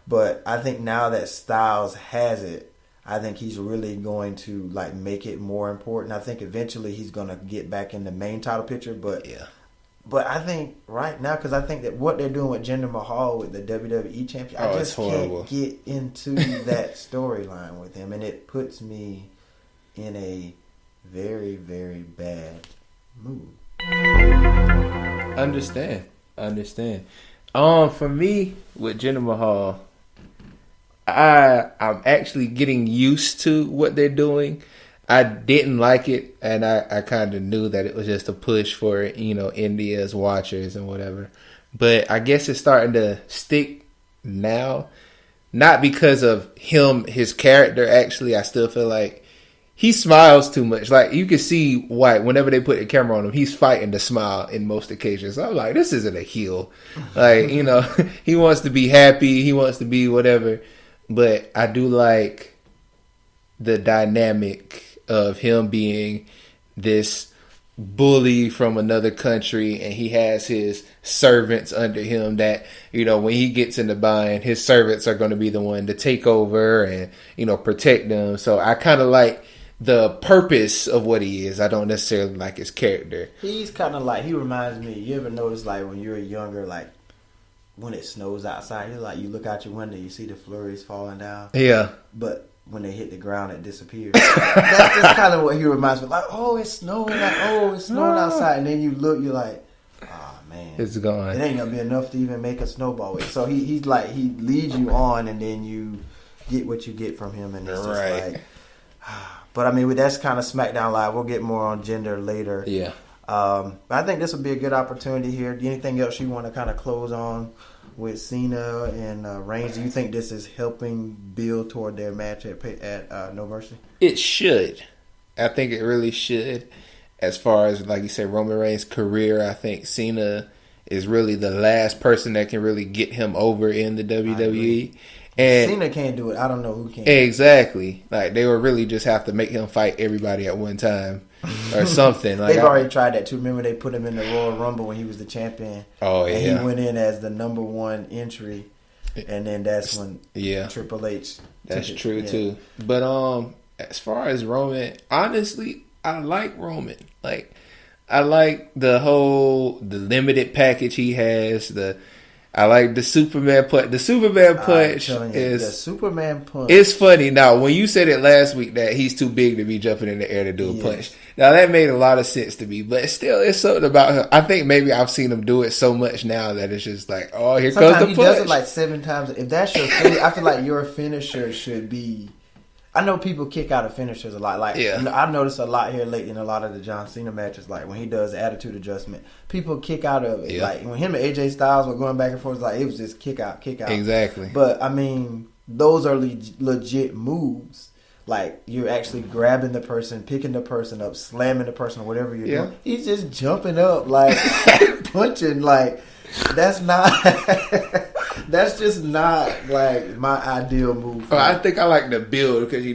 But I think now that Styles has it, I think he's really going to like make it more important. I think eventually he's going to get back in the main title picture. But But I think right now, because I think that what they're doing with Jinder Mahal with the WWE champion, I just can't get into that storyline with him, and it puts me in a very, very bad mood. Understand. For me with Jinder Mahal, I'm actually getting used to what they're doing. I didn't like it, and I kind of knew that it was just a push for, India's watchers and whatever. But I guess it's starting to stick now. Not because of him, his character, actually. I still feel like he smiles too much. Like, you can see why whenever they put the camera on him, he's fighting to smile in most occasions. So I'm like, this isn't a heel. Like, he wants to be happy. He wants to be whatever. But I do like the dynamic of him being this bully from another country, and he has his servants under him that, when he gets in the bind, his servants are going to be the one to take over and, protect them. So I kind of like the purpose of what he is. I don't necessarily like his character. He's kind of like, he reminds me, you ever notice like when you're younger, like when it snows outside, you're like, you look out your window, you see the flurries falling down. Yeah. But when they hit the ground, it disappears. That's just kind of what he reminds me. Like, oh, it's snowing. Like, oh, it's snowing outside. And then you look, you're like, oh, man. It's gone. It ain't going to be enough to even make a snowball with. So he's like, he leads you on, and then you get what you get from him. And it's just like, but I mean, that's kind of SmackDown Live. We'll get more on gender later. Yeah. But I think this will be a good opportunity here. Anything else you want to kind of close on with Cena and Reigns? Do you think this is helping build toward their match at No Mercy? It should. I think it really should. As far as, like you said, Roman Reigns' career, I think Cena is really the last person that can really get him over in the WWE. And Cena can't do it. I don't know who can. Exactly. Like, they would really just have to make him fight everybody at one time or something. Like, they've already tried that too. Remember, they put him in the Royal Rumble when he was the champion. Oh, yeah. And he went in as the number one entry, and then that's when Triple H. That's true too. But as far as Roman, honestly, I like Roman. Like, I like the limited package he has. I like the Superman punch. The Superman punch is the Superman punch. It's funny. Now, when you said it last week that he's too big to be jumping in the air to do a punch, now that made a lot of sense to me. But still, it's something about him. I think maybe I've seen him do it so much now that it's just like, oh, here comes the punch. He does it like 7 times. If that's your finisher, I feel like your finisher should be. I know people kick out of finishers a lot. Like, I've noticed a lot here lately in a lot of the John Cena matches. Like, when he does the attitude adjustment, people kick out of it. Yeah. Like, when him and AJ Styles were going back and forth, like, it was just kick out. Exactly. But, I mean, those are legit moves. Like, you're actually grabbing the person, picking the person up, slamming the person, whatever you're doing. He's just jumping up, like, punching, like, that's not... That's just not like my ideal move. I think I like the build because he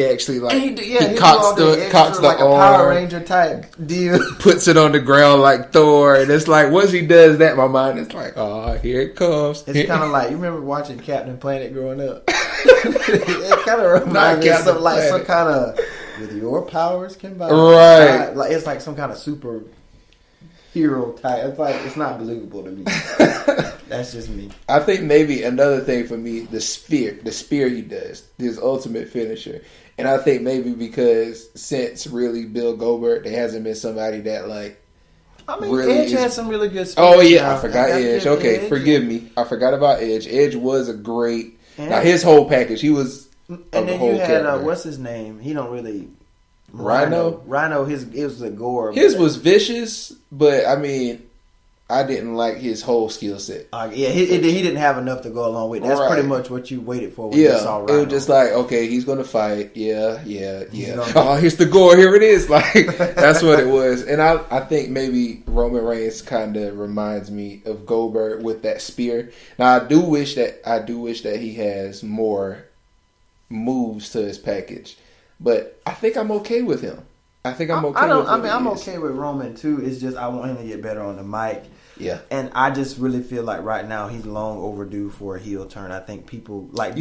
actually he cocks the like arm, a Power Ranger type deal, puts it on the ground like Thor, and it's like once he does that, my mind is like, oh, here it comes. It's kind of like you remember watching Captain Planet growing up. It kind of reminds me of something like some kind of with your powers combined, right? Like it's like some kind of super hero type. It's like it's not believable to me. That's just me. I think maybe another thing for me, the spear he does, his ultimate finisher. And I think maybe because since really Bill Goldberg, there hasn't been somebody that like. I mean, really Edge had some really good. Oh yeah, I forgot Edge. Okay, forgive me. I forgot about Edge. Edge was a great. Now his whole package, he was. And then you had what's his name? He don't really. Rhino. It was a gore. His was vicious, but I mean, I didn't like his whole skill set. He didn't have enough to go along with. That's pretty much what you waited for when you saw Rhino. It was just like, okay, he's going to fight. Yeah. Oh, here's the gore. Here it is. Like, that's what it was. And I think maybe Roman Reigns kind of reminds me of Goldberg with that spear. Now, I do wish that he has more moves to his package. But I think I'm okay with him. I'm okay with Roman too. It's just I want him to get better on the mic. Yeah. And I just really feel like right now he's long overdue for a heel turn. I think people like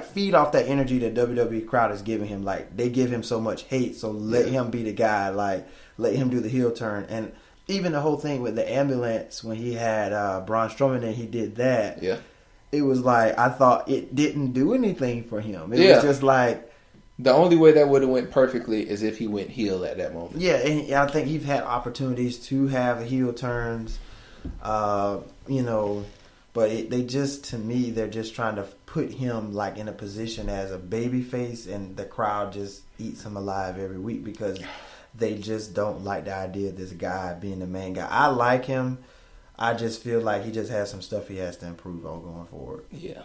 feed off that energy that WWE crowd is giving him. Like they give him so much hate, so let him be the guy. Like let him do the heel turn. And even the whole thing with the ambulance when he had Braun Strowman and he did that. Yeah. It was like I thought it didn't do anything for him. It was just like the only way that would have went perfectly is if he went heel at that moment. Yeah, and I think he's had opportunities to have heel turns. You know, but they just, to me, they're just trying to put him like in a position as a baby face, and the crowd just eats him alive every week because they just don't like the idea of this guy being the main guy. I like him. I just feel like he just has some stuff he has to improve on going forward. Yeah.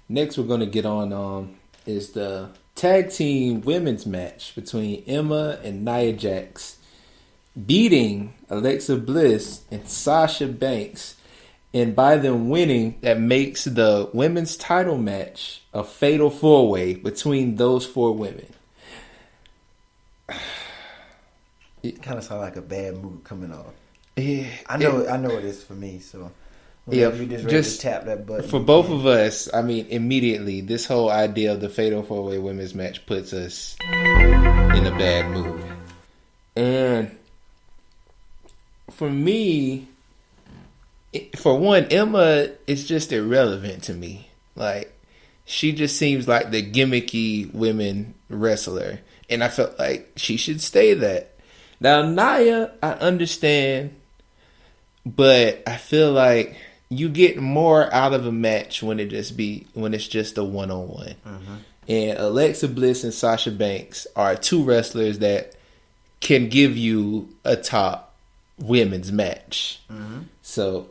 Next, we're going to get on is the tag team women's match between Emma and Nia Jax, beating Alexa Bliss and Sasha Banks, and by them winning, that makes the women's title match a fatal four-way between those four women. It kind of sounds like a bad mood coming off. Yeah, I know it is for me. So you just ready to tap that button for both of us. I mean, immediately, this whole idea of the fatal four-way women's match puts us in a bad mood, and for me, for one, Emma is just irrelevant to me. Like, she just seems like the gimmicky women wrestler. And I felt like she should stay that. Now, Nia, I understand. But I feel like you get more out of a match when it's just a one-on-one. Mm-hmm. And Alexa Bliss and Sasha Banks are two wrestlers that can give you a top women's match. Mm-hmm. So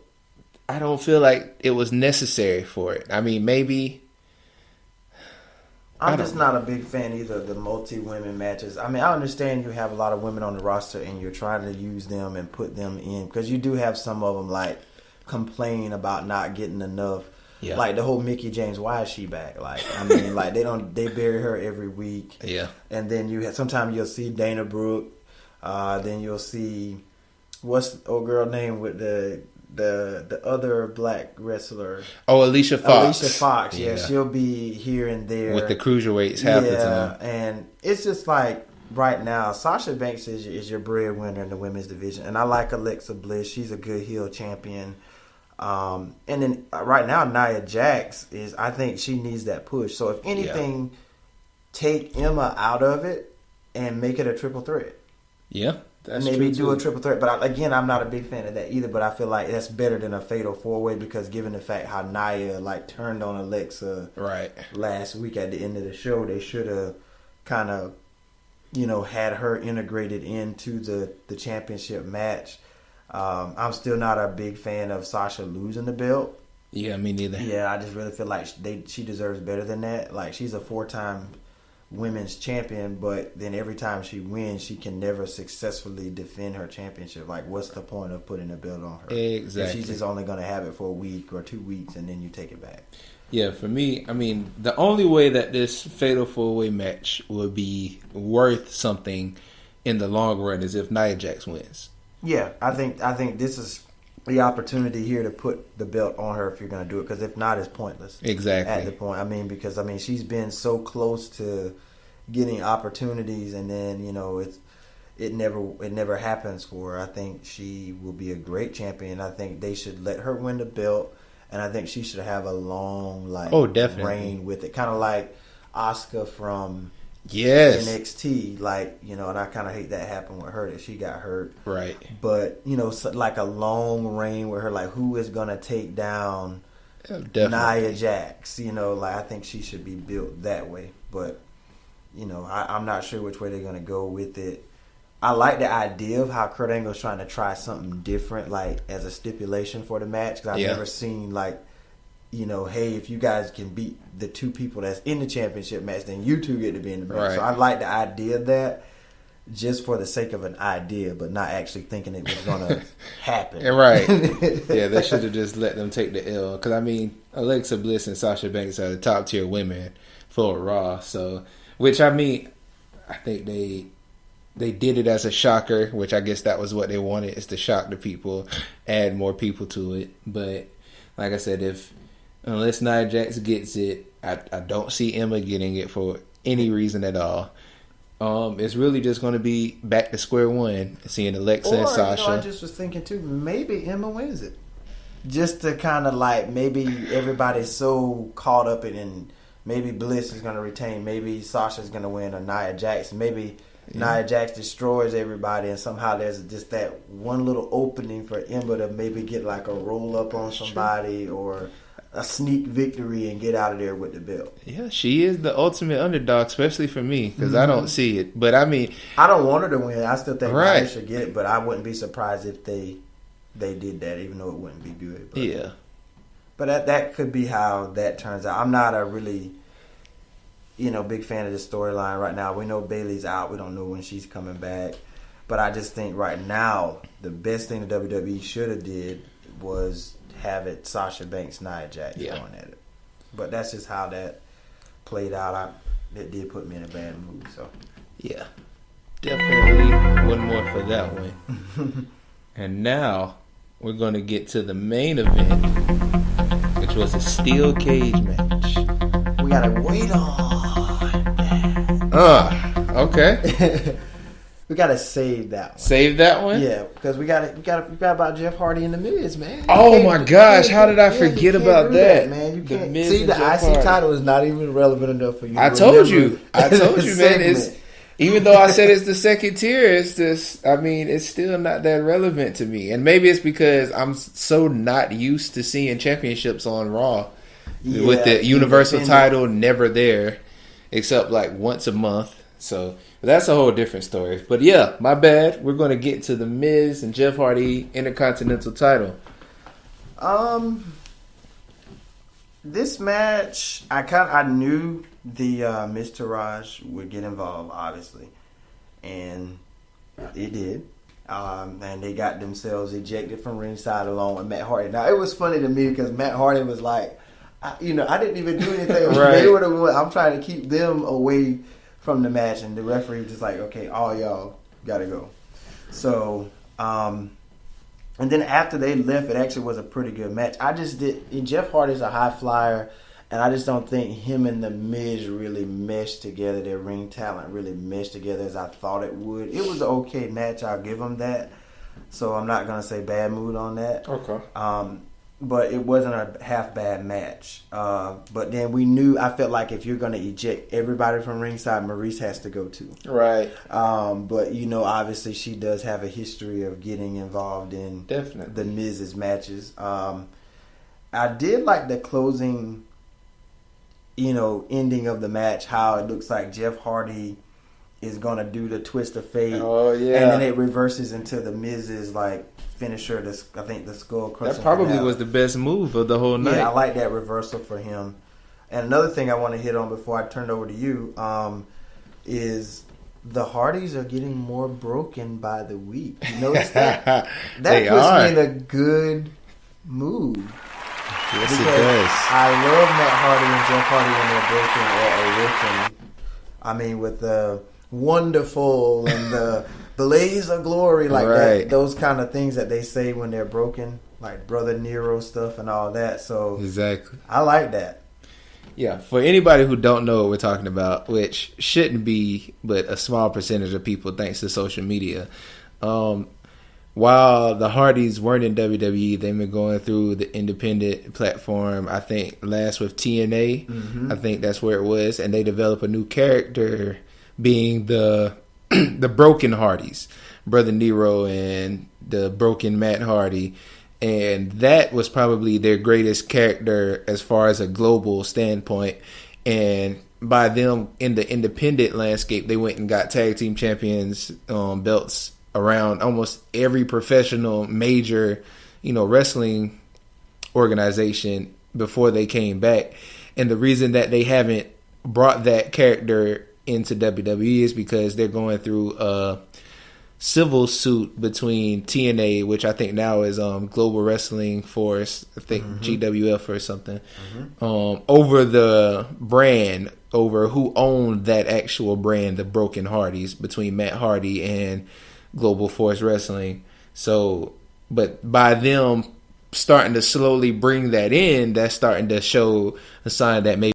I don't feel like it was necessary for it. I mean, maybe. I'm just not a big fan either of the multi-women matches. I mean, I understand you have a lot of women on the roster and you're trying to use them and put them in. Because you do have some of them, like, complain about not getting enough. Yeah. Like, the whole Mickie James, why is she back? Like, I mean, like, they bury her every week. Yeah. And then sometimes you'll see Dana Brooke. Then you'll see, what's the old girl name with the other black wrestler? Oh, Alicia Fox. Alicia Fox, yeah. She'll be here and there. With the cruiserweights half the time. And it's just like, right now, Sasha Banks is your breadwinner in the women's division. And I like Alexa Bliss. She's a good heel champion. And then right now, Nia Jax I think she needs that push. So if anything, take Emma out of it and make it a triple threat. Yeah. That's maybe do a triple threat, but again, I'm not a big fan of that either. But I feel like that's better than a fatal four-way because given the fact how Nia turned on Alexa last week at the end of the show, they should have kind of had her integrated into the championship match. I'm still not a big fan of Sasha losing the belt. Yeah, me neither. Yeah, I just really feel like she deserves better than that. Like she's a 4-time women's champion, but then every time she wins, she can never successfully defend her championship. Like, what's the point of putting a belt on her? Exactly. If she's just only going to have it for a week or 2 weeks, and then you take it back. Yeah, for me, I mean, the only way that this fatal four-way match will be worth something in the long run is if Nia Jax wins. Yeah, I think this is the opportunity here to put the belt on her if you're going to do it, because if not, it's pointless. Exactly. At the point, because she's been so close to getting opportunities, and then it never happens for her. I think she will be a great champion. I think they should let her win the belt, and I think she should have a long reign with it, kind of like Asuka from NXT, and I kind of hate that happened with her, that she got hurt. Right. But, like a long reign with her, like who is going to take down Nia Jax? I think she should be built that way. But, I'm not sure which way they're going to go with it. I like the idea of how Kurt Angle's trying to try something different, like as a stipulation for the match. Because I've never seen hey, if you guys can beat the two people that's in the championship match, then you two get to be in the match. Right. So I like the idea of that just for the sake of an idea, but not actually thinking it was going to happen. Right. Yeah, they should have just let them take the L. Because, Alexa Bliss and Sasha Banks are the top tier women for Raw. So, which, I think they did it as a shocker, which I guess that was what they wanted, is to shock the people, add more people to it. But like I said, unless Nia Jax gets it, I don't see Emma getting it for any reason at all. It's really just going to be back to square one, seeing Alexa and Sasha. I just was thinking too, maybe Emma wins it. Just to kind of like, maybe everybody's so caught up in, and maybe Bliss is going to retain, maybe Sasha's going to win, or Nia Jax. Maybe Nia Jax destroys everybody, and somehow there's just that one little opening for Emma to maybe get like a roll up on somebody, or a sneak victory and get out of there with the belt. Yeah, she is the ultimate underdog, especially for me, because I don't see it. But I mean, I don't want her to win. I still think Nia should get it, but I wouldn't be surprised if they did that, even though it wouldn't be good. But, yeah. But that could be how that turns out. I'm not a really, big fan of this storyline right now. We know Bayley's out. We don't know when she's coming back. But I just think right now, the best thing the WWE should have did was have it Sasha Banks, Nia Jax going at it. But that's just how that played out. It did put me in a bad mood. So yeah, definitely one more for that one. And now we're going to get to the main event, which was a steel cage match. We gotta wait on that. Okay. We gotta save that one. Save that one? Yeah, because we got about Jeff Hardy and the Miz, man. Oh my gosh, how did I forget about that? Man, you can't see the IC title is not even relevant enough for you. I told you, man. It's, even though I said it's the second tier, it's still not that relevant to me. And maybe it's because I'm so not used to seeing championships on Raw with the Universal title never there, except like once a month. So that's a whole different story. But yeah, my bad. We're going to get to the Miz and Jeff Hardy Intercontinental title. This match, I knew the Miz Taraj would get involved, obviously, and it did. And they got themselves ejected from ringside along with Matt Hardy. Now it was funny to me because Matt Hardy was like, I didn't even do anything. Right. They were the one. I'm trying to keep them away from the match, and the referee was just like, okay, all y'all gotta go. So, and then after they left, it actually was a pretty good match. Jeff Hardy's a high flyer, and I just don't think him and the Miz really meshed together. Their ring talent really meshed together as I thought it would. It was an okay match, I'll give them that. So I'm not gonna say bad mood on that. Okay. But it wasn't a half bad match. But then I felt like if you're going to eject everybody from ringside, Maurice has to go too. Right. But, obviously she does have a history of getting involved in the Miz's matches. I did like the closing, ending of the match, how it looks like Jeff Hardy is going to do the twist of fate. Oh, yeah. And then it reverses into the Miz's, finisher, I think the skull crushing. That probably was the best move of the whole night. Yeah, I like that reversal for him. And another thing I want to hit on before I turn it over to you is the Hardys are getting more broken by the week. You notice that? That puts me in a good mood. Yes, it does. I love Matt Hardy and Jeff Hardy when they're broken or working. I mean, with the wonderful and the blaze of glory, that, those kind of things that they say when they're broken, like Brother Nero stuff and all that. So exactly, I like that. Yeah, for anybody who don't know what we're talking about, which shouldn't be but a small percentage of people thanks to social media, while the Hardys weren't in WWE, they've been going through the independent platform, I think last with TNA. Mm-hmm. I think that's where it was, and they developed a new character being the broken Hardys, Brother Nero and the broken Matt Hardy. And that was probably their greatest character as far as a global standpoint. And by them in the independent landscape, they went and got tag team champions belts around almost every professional major, wrestling organization before they came back. And the reason that they haven't brought that character into WWE is because they're going through a civil suit between TNA, which I think now is Global Wrestling Force, I think GWF or something, over the brand over who owned that actual brand, the Broken Hardys, between Matt Hardy and Global Force Wrestling. So, but by them starting to slowly bring that in, that's starting to show a sign that maybe